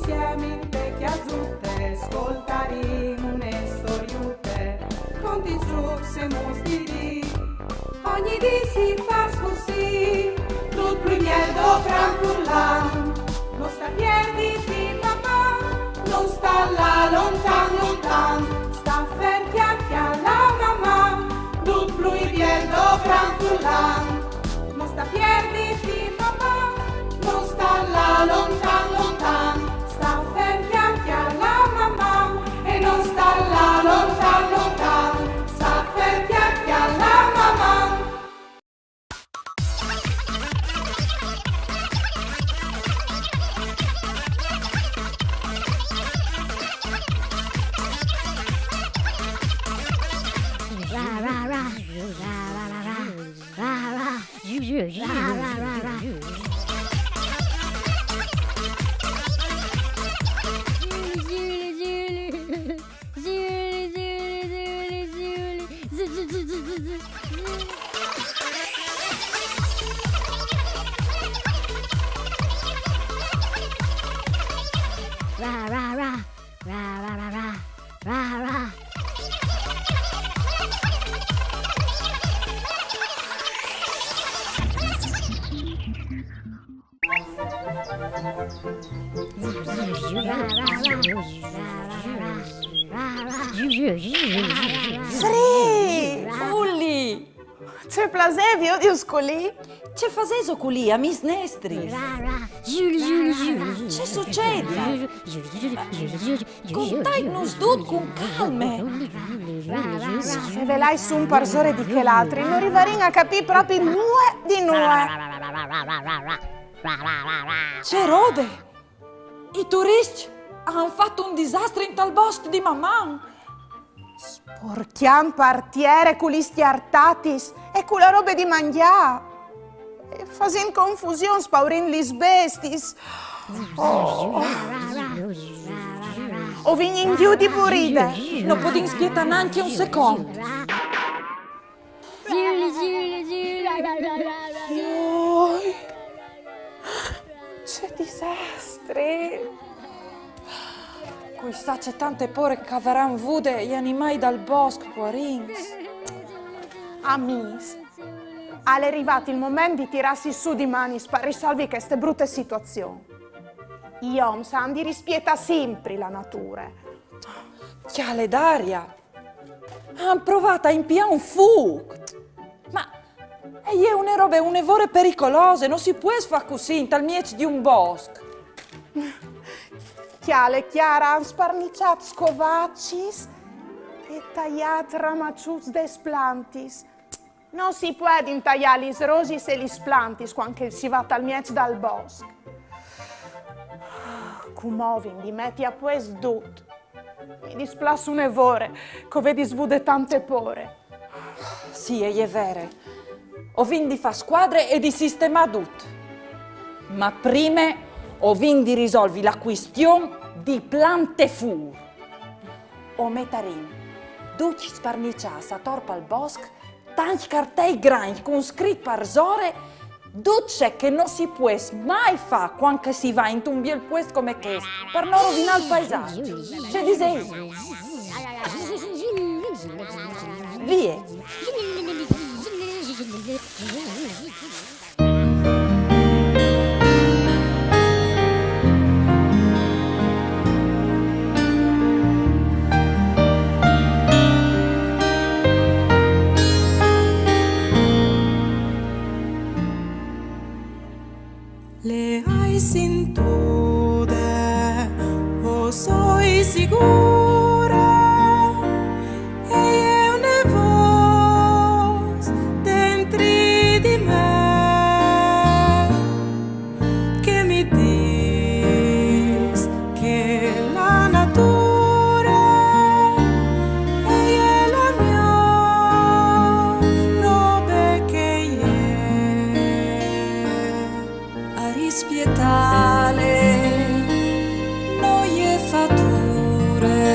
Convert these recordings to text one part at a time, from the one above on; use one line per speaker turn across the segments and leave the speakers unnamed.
insieme le chiasutte, ascoltaremo une storiute, conti trucs e mostiri. Ogni dì si fa così, tutto primier do gran furlan, non sta piedi di mamma, non sta là lontan lontan, sta ferti alla mamma, tutto primier do gran furlan, non sta piedi di mamma, non sta là lontan lontan, sta ferti alla mamma, e non sta là lontan lontan, sta ferti alla mamma.
Ulli!
Ce plasevi, odio scoli?
Ce fazeso culi, a mis nestri? Ce succede? Contai-nos tot con calme.
Se ve l'hai su un parsore di che l'altri, non arrivarin a capire proprio nue di nue.
Ce rode! I turisti hanno fatto un disastro in tal bosco di mamma.
Porchiam partiere con gli stiartatis e con la roba di mangià. E fasin confusione, spaurin gli bestis. O vignin giù di buride.
Non potin spietare neanche un secondo.
Oi, che disastri.
Questa c'è tante pore che avranno vude gli animali dal bosco, poarins.
Amis, è arrivato il momento di tirarsi su di mani per risolvere queste brutte situazioni. Gli uomini sanno di rispetta sempre la natura.
Chiale d'aria! Hanno provato a impiare un fuoco! Ma è una roba, un'evore pericolose, non si può fare così in tal miec di un bosco.
Chiara hanno sparniciato scovaccis e tagliato ramaccius des plantis. Non si può intagliare gli rosi e gli plantis quando si va tal miec dal bosco. Cumovin di metti a pues dut. Mi displasso un'evore, che vedi svude tante pore.
Sì, è vero. Ho vinto di fare squadre e di sistemare tutto. Ma prima ho vinto di risolvere la questione di plante fur. O metarin, duci sparnicias a torpa al bosco, tanti cartei grandi con scritto arzore, duce che non si può mai fare quando si va in un bel puesto come questo, per non rovinare il paesaggio. C'è disegno. Via.
Le hai sin tude, o soy sicura, e è una voce dentro di me che mi dice che la natura è la mia roba che è a rispietale noi e fature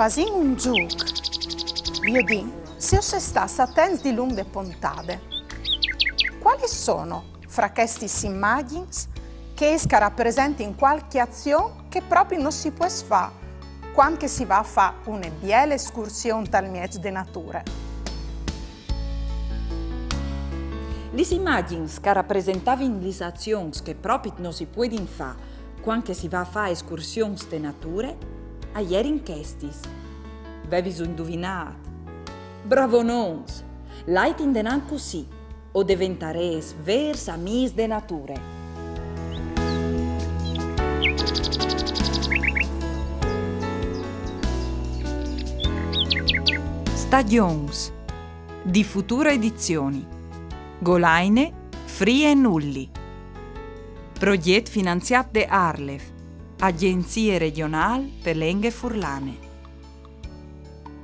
fasin un giuc. Io dico, se io se stassa attenti di lunghe pontade, quali sono fra questi immagini che esca rappresenti in qualche azione che proprio non si può fare quando si va a fare una bella escursione tal mezzo di natura?
Le immagini che rappresentavano le azioni che proprio non si può fare quando si va a fare escursioni di natura, a ieri in questis. Avevi indovinato. Bravo nons! L'hai intendenan così, o diventerei vers amis de natura. Stagions di future edizioni. Golaine, Free e Nulli. Progetto finanziato da Arlef, Agenzie regionali per Lenghe Furlane.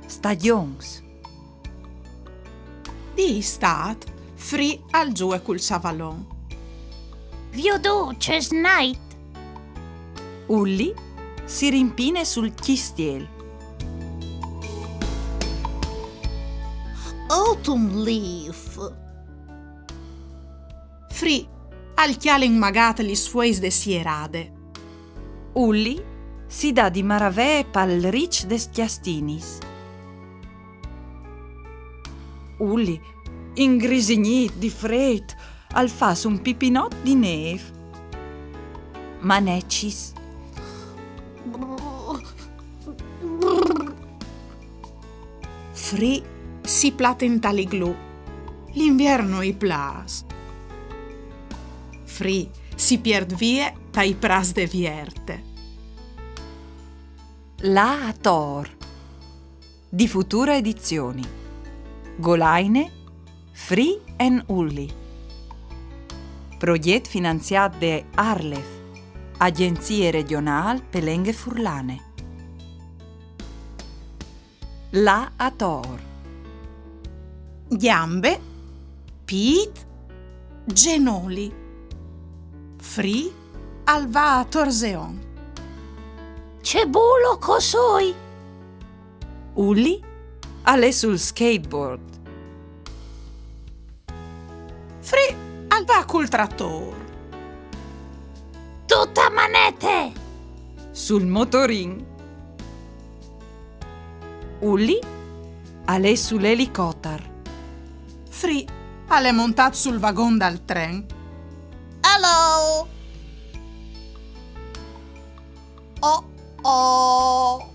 Stagions.
Di stat, Free al giù e col savalon.
Viodo, c'è Night.
Ulli si rimpine sul chistiel.
Autumn leaf. Free al chiale inmagate gli suoi desierade.
Ulli si dà di maravè pal ricci des chiastinis. Ulli, ingrisignit di fred, al fas un pipinot di neve. Manecis.
Free si platenta li glu. L'inverno i plas. Free si pierd vie tai pras de vierte.
La Tor di future edizioni. Golaine, Free and Ulli. Progetto finanziato da Arlef, Agenzie regionali per Lenghe Furlane. La Tor.
Gambe, Pit, Genoli. Free al va a Torseon.
C'è bulo cosoi.
Ulli alle sul skateboard.
Free al va col trattor.
Tutta manete.
Sul motorin. Ulli alle sull'elicotter.
Free alle montat sul vagon dal tren. Hello! Oh oh!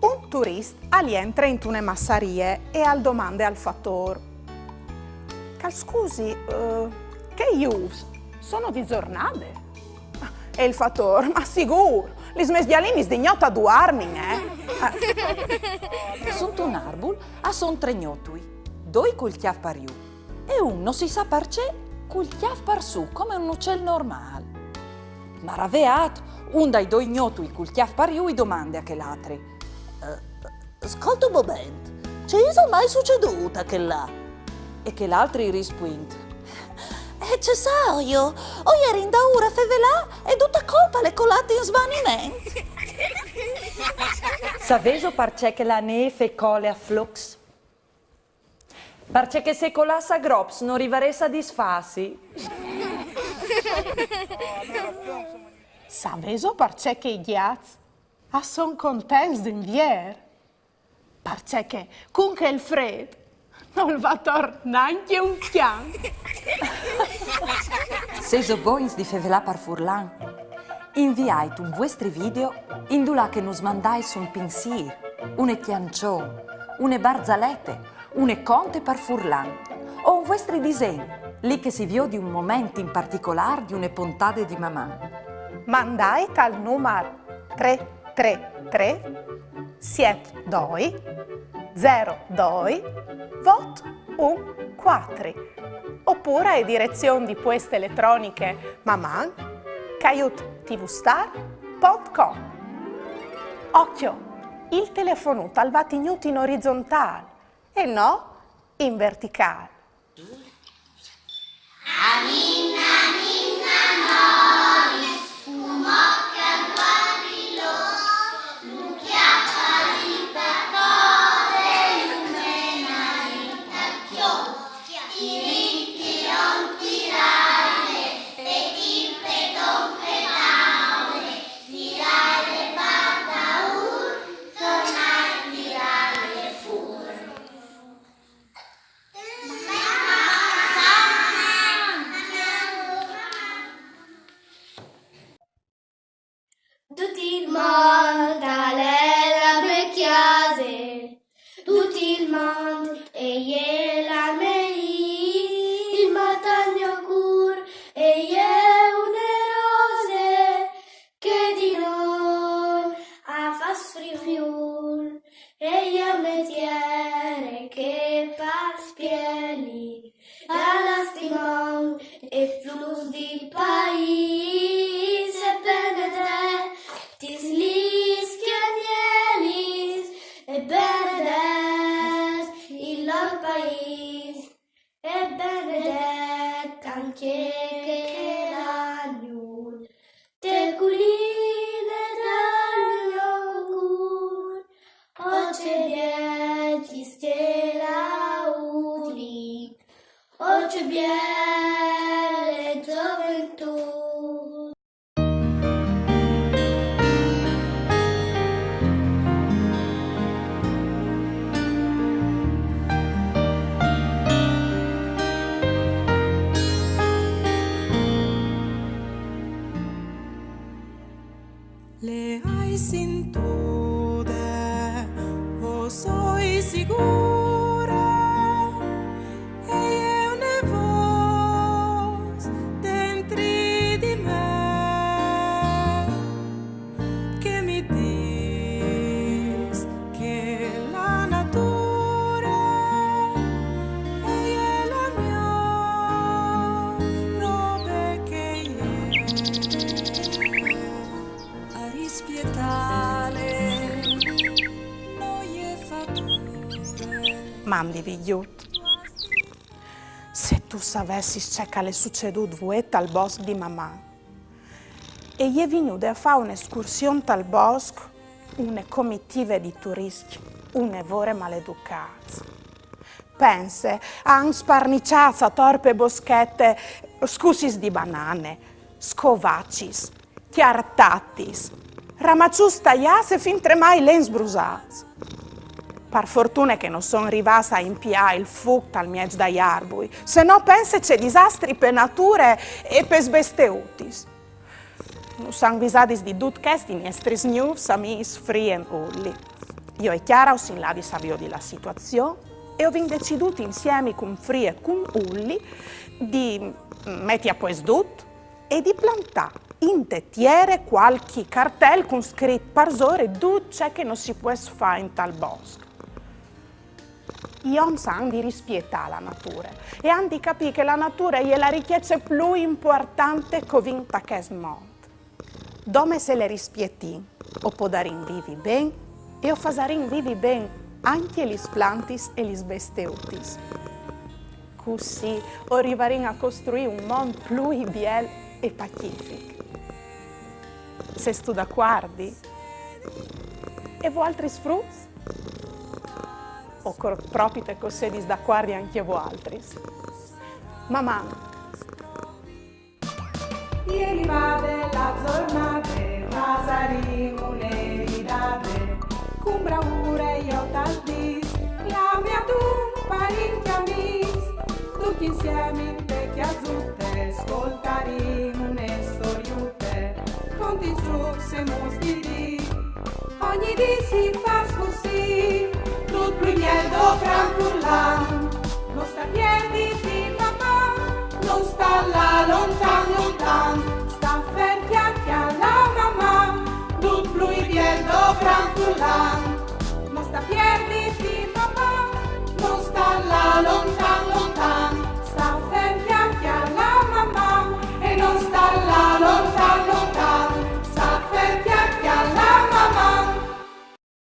Un turista entra in une massarie e al domande al fattore. Cal scusi, che io sono di giornate? E il fattore, ma sicuro, li smesdialini sdignota due armi,
Sunt un arbul a son tregnotui, doi col chiav pariu e uno si sa perché col chiav par su come un uccel normale. Maraveat, un dai due ignotui col chiav pariu i domande a che l'altri.
Ascolta un momento, c'è mai succeduta che là?
E che l'altri rispuint.
C'è sa io, o ieri in daura fevelà e tutta colpa le colate in svanimento.
Saveso perché che la neve cole a flux? Perché che se colassa grops non rivaressa disfassi?
Saveso perché che i ghiazzi son contenti d'invier? Perché con che il freddo non va tornare neanche un chian.
Seso boins di fevelà par furlan. Inviate un vostri video indulà che nos mandais un pensier, une chiancion, une barzalette, une conte par furlan o un vostri disegni, lì che si vio di un momento in particolare di une puntate di mamma.
Mandai al numero 333 72 02 vot 14 oppure a direzione di poste elettroniche maman@tvstar.com. Occhio, il telefonuto al va tenuto in orizzontale e no in verticale.
Aminna, ninna, noris, un occhio a mand e je la mei, il matagno cur e je une rose che di noi a fas friul e je metiere che pas pieni la lastimon e flus di país e benedettis lis chianielis e benedet il lor país e benedet anche che l'agnul te culine d'agnul oce dieci stella udli oce biele gioventù.
Le hai sin tutte, o soy sicura, e è una voce dentro di me che mi dice che la natura è la mia roba che a rispietale noie fature.
Mandi vigliut. Se tu savessi c'è che le succedut vuet al bosco di mamma. E gli è venuto a fare un'escursione al bosco, une comitive di turisti, une vore maleducate. Pense, han sparniciato a torpe boschette, scusis di banane, scovaccis, chiartattis, ramaccius tagliate fin tremai lens brusats. Per fortuna che non sono arrivata a impiare il fuoco dal mezzo dagli arbui, se no pensa c'è disastri per nature e per sbesteutis. Non sono visati di tutti questi nostri news, amis, frie e ulli. Io e Chiara ho sin là savio della situazione e ho deciso insieme con frie e con ulli di mettere a posto tutto e di plantare in tettiere qualche cartello con scritto parsore tutto ciò che non si può fare in tal bosco. Io sanno di rispiettare la natura e hanno di capire che la natura è la ricchezza più importante che vinta che smonta. Dove se le rispietti, o può dare in vivi ben e o fare in vivi ben anche gli plantis e gli besteutis. Così arriveremo a costruire un mondo più biel e pacifico. Se tu d'accordo? E voi altri sfrutti? O proprio te così d'accordo anche voi altri? Mamma.
Ieri vade la giornata, pasaremo un'eridate, con bravura io tal dis, la mia tu parenti amis, tutti insieme in vecchie azzurre, ascoltaremo une storiute, conti giù se mostri, ogni dì si fa così, tutto più niente gran frullan, non sta piedi di mamma, non sta la lontana.